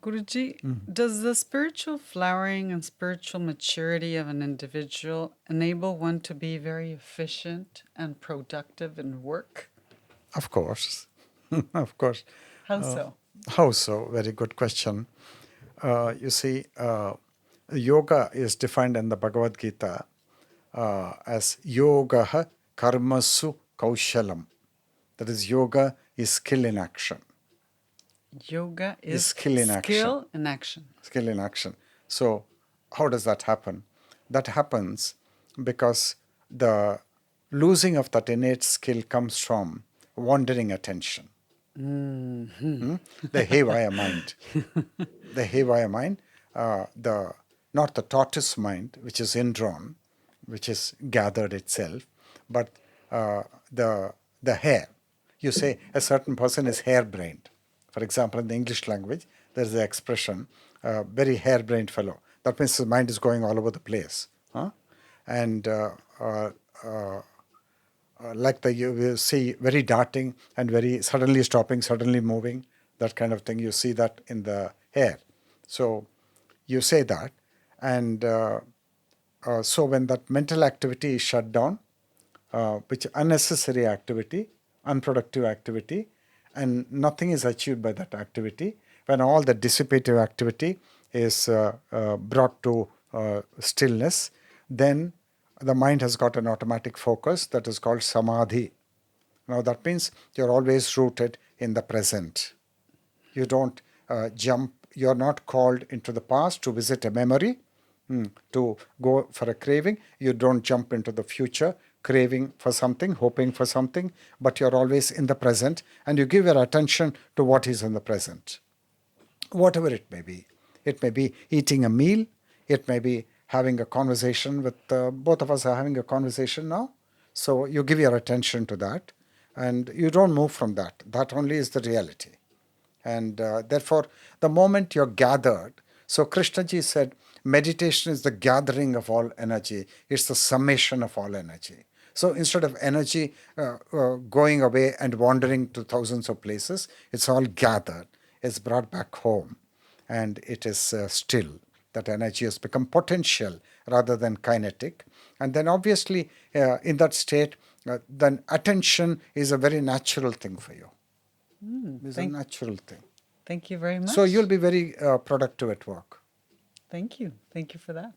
Guruji, does the spiritual flowering and spiritual maturity of an individual enable one to be very efficient and productive in work? Of course. Of course. How so? How so? Very good question. You see, yoga is defined in the Bhagavad Gita as yoga karmasu kaushalam. That is, yoga is skill in action. Yoga is skill in action. skill in action. Skill in action. So, how does that happen? That happens because the losing of that innate skill comes from wandering attention. The haywire mind. The haywire mind, not the tortoise mind, which is indrawn, which is gathered itself, but the hare. You say a certain person is harebrained. For example, in the English language, there's the expression, very harebrained fellow. That means his mind is going all over the place. Huh? And you see very darting and very suddenly stopping, suddenly moving, that kind of thing. You see that in the hare. So you say that. And so when that mental activity is shut down, which unnecessary activity, unproductive activity, and nothing is achieved by that activity, when all the dissipative activity is brought to stillness, then the mind has got an automatic focus that is called samadhi. Now that means you're always rooted in the present. You don't jump, you're not called into the past to visit a memory, to go for a craving. You don't jump into the future craving for something, hoping for something, but you're always in the present and you give your attention to what is in the present. Whatever it may be. It may be eating a meal. It may be having a conversation with, both of us are having a conversation now. So you give your attention to that and you don't move from that. That only is the reality. And therefore, the moment you're gathered, so Krishnaji said, meditation is the gathering of all energy. It's the summation of all energy. So instead of energy going away and wandering to thousands of places, it's all gathered. It's brought back home. And it is still. That energy has become potential rather than kinetic. And then obviously, in that state, then attention is a very natural thing for you. It's a natural thing. Thank you very much. So you'll be very productive at work. Thank you. Thank you for that.